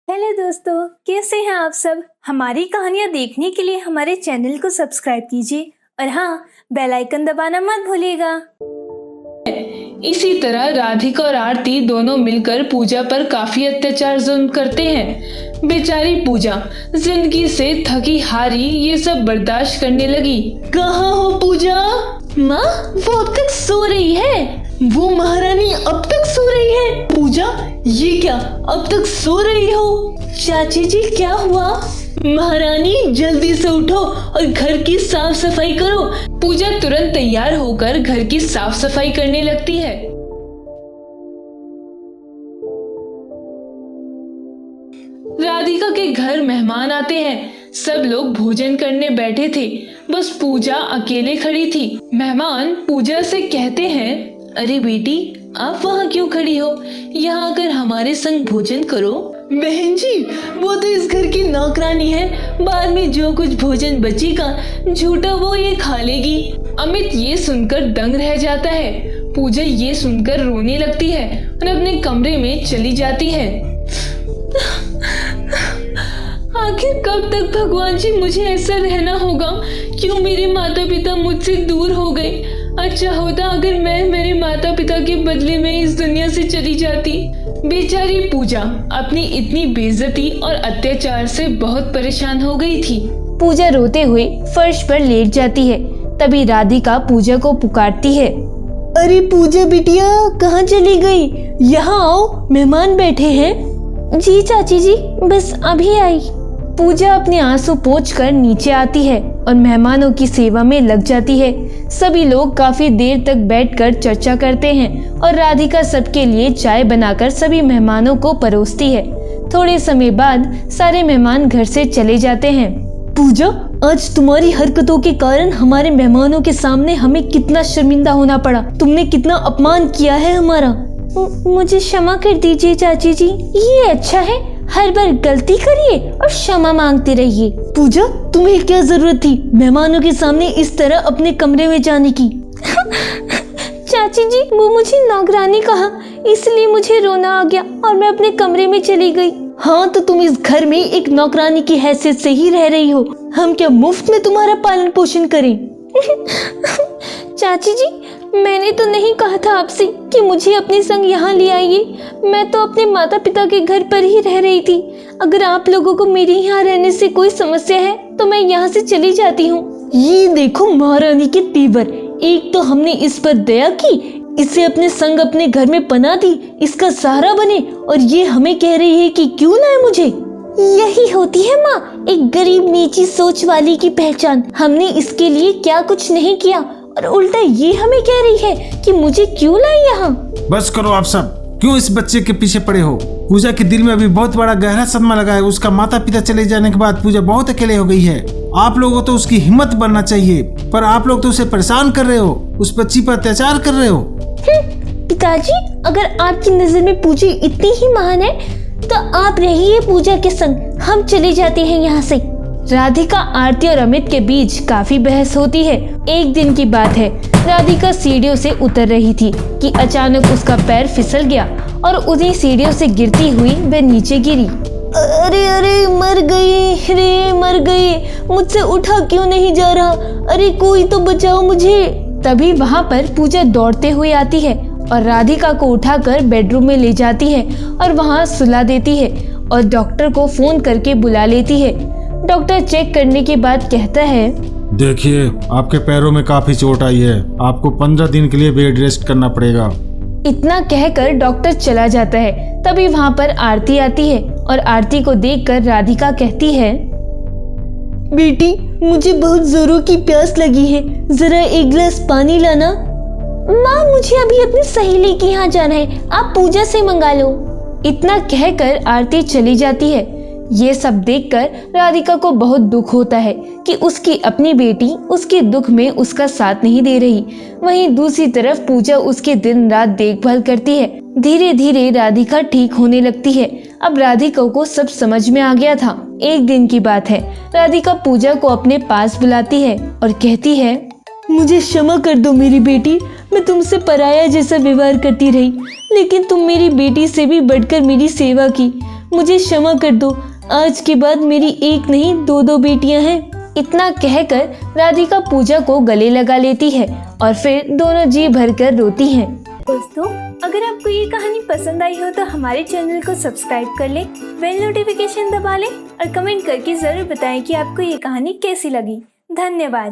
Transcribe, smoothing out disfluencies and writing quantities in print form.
Hello दोस्तों, कैसे हैं आप सब। हमारी कहानियाँ देखने के लिए हमारे चैनल को सब्सक्राइब कीजिए और हाँ, बेल आइकन दबाना मत भूलिएगा। इसी तरह राधिका और आरती दोनों मिलकर पूजा पर काफी अत्याचार जुल्म करते हैं। बेचारी पूजा जिंदगी से थकी हारी ये सब बर्दाश्त करने लगी। कहाँ हो पूजा? माँ, वो अब तक सो रही है। वो महारानी अब तक सो रही है? पूजा, ये क्या, अब तक सो रही हो? चाची जी, क्या हुआ? महारानी, जल्दी से उठो और घर की साफ सफाई करो। पूजा तुरंत तैयार होकर घर की साफ सफाई करने लगती है। राधिका के घर मेहमान आते हैं। सब लोग भोजन करने बैठे थे, बस पूजा अकेले खड़ी थी। मेहमान पूजा से कहते हैं, अरे बेटी, आप वहाँ क्यों खड़ी हो? यहाँ आकर हमारे संग भोजन करो। बहन जी, वो तो इस घर की नौकरानी है, बाद में जो कुछ भोजन बचेगा झूठा वो ये खा लेगी। अमित ये सुनकर दंग रह जाता है। पूजा ये सुनकर रोने लगती है और अपने कमरे में चली जाती है। आखिर कब तक भगवान जी मुझे ऐसा रहना होगा? क्यों मेरे माता पिता मुझसे दूर हो गए? अच्छा होता अगर मैं मेरे माता पिता के बदले में इस दुनिया से चली जाती। बेचारी पूजा अपनी इतनी बेइज्जती और अत्याचार से बहुत परेशान हो गई थी। पूजा रोते हुए फर्श पर लेट जाती है। तभी राधिका पूजा को पुकारती है। अरे पूजा बिटिया, कहाँ चली गई? यहाँ आओ, मेहमान बैठे हैं। जी चाची जी, बस अभी आई। पूजा अपने आंसू पोंछकर नीचे आती है और मेहमानों की सेवा में लग जाती है। सभी लोग काफी देर तक बैठकर चर्चा करते हैं और राधिका सबके लिए चाय बनाकर सभी मेहमानों को परोसती है। थोड़े समय बाद सारे मेहमान घर से चले जाते हैं। पूजा, आज तुम्हारी हरकतों के कारण हमारे मेहमानों के सामने हमें कितना शर्मिंदा होना पड़ा। तुमने कितना अपमान किया है हमारा। मुझे क्षमा कर दीजिए चाची जी, ये अच्छा है, हर बार गलती करिए और क्षमा मांगते रहिए। पूजा, तुम्हें क्या जरूरत थी मेहमानों के सामने इस तरह अपने कमरे में जाने की? चाची जी, वो मुझे नौकरानी कहा, इसलिए मुझे रोना आ गया और मैं अपने कमरे में चली गई। हाँ, तो तुम इस घर में एक नौकरानी की हैसियत से ही रह रही हो। हम क्या मुफ्त में तुम्हारा पालन पोषण करें? चाची जी, मैंने तो नहीं कहा था आपसे कि मुझे अपने संग यहाँ ले आइए। मैं तो अपने माता पिता के घर पर ही रह रही थी। अगर आप लोगों को मेरे यहाँ रहने से कोई समस्या है तो मैं यहाँ से चली जाती हूँ। ये देखो महारानी के तेवर, एक तो हमने इस पर दया की, इसे अपने संग अपने घर में पना दी, इसका सहारा बने, और ये हमें कह रही है कि क्यों लाए मुझे। यही होती है माँ, एक गरीब नीची सोच वाली की पहचान। हमने इसके लिए क्या कुछ नहीं किया और उल्टा ये हमें कह रही है कि मुझे क्यों लाई यहाँ। बस करो आप सब, क्यों इस बच्चे के पीछे पड़े हो? पूजा के दिल में अभी बहुत बड़ा गहरा सदमा लगा है। उसका माता पिता चले जाने के बाद पूजा बहुत अकेले हो गई है। आप लोगों को तो उसकी हिम्मत बनना चाहिए, पर आप लोग तो उसे परेशान कर रहे हो, उस बच्ची पर अत्याचार कर रहे हो। पिताजी, अगर आपकी नजर में पूजा इतनी ही महान है तो आप रहिए पूजा के संग, हम चले जाते हैं यहाँ से। राधिका, आरती और अमित के बीच काफी बहस होती है। एक दिन की बात है, राधिका सीढ़ियों से उतर रही थी कि अचानक उसका पैर फिसल गया और उन्हीं सीढ़ियों से गिरती हुई वह नीचे गिरी। अरे अरे, मर गई रे, मर गई, मुझसे उठा क्यों नहीं जा रहा? अरे कोई तो बचाओ मुझे। तभी वहाँ पर पूजा दौड़ते हुए आती है और राधिका को उठाकर बेडरूम में ले जाती है और वहाँ सुला देती है और डॉक्टर को फोन करके बुला लेती है। डॉक्टर चेक करने के बाद कहता है, देखिए, आपके पैरों में काफी चोट आई है, आपको 15 दिन के लिए बेड रेस्ट करना पड़ेगा। इतना कहकर डॉक्टर चला जाता है। तभी वहाँ पर आरती आती है और आरती को देखकर राधिका कहती है, बेटी, मुझे बहुत जोरों की प्यास लगी है, जरा एक गिलास पानी लाना। माँ, मुझे अभी अपनी सहेली के यहाँ जाना है, आप पूजा से मंगा लो। इतना कहकर आरती चली जाती है। ये सब देखकर राधिका को बहुत दुख होता है कि उसकी अपनी बेटी उसके दुख में उसका साथ नहीं दे रही। वहीं दूसरी तरफ पूजा उसके दिन रात देखभाल करती है। धीरे धीरे राधिका ठीक होने लगती है। अब राधिका को सब समझ में आ गया था। एक दिन की बात है, राधिका पूजा को अपने पास बुलाती है और कहती है, मुझे क्षमा कर दो मेरी बेटी, मैं तुमसे पराया जैसा व्यवहार करती रही, लेकिन तुम मेरी बेटी से भी बढ़कर मेरी सेवा की। मुझे क्षमा कर दो। आज के बाद मेरी एक नहीं दो बेटियां हैं। इतना कहकर राधिका पूजा को गले लगा लेती है और फिर दोनों जी भरकर रोती हैं। दोस्तों, अगर आपको ये कहानी पसंद आई हो तो हमारे चैनल को सब्सक्राइब कर लें, बेल नोटिफिकेशन दबा लें और कमेंट करके ज़रूर बताएं कि आपको ये कहानी कैसी लगी। धन्यवाद।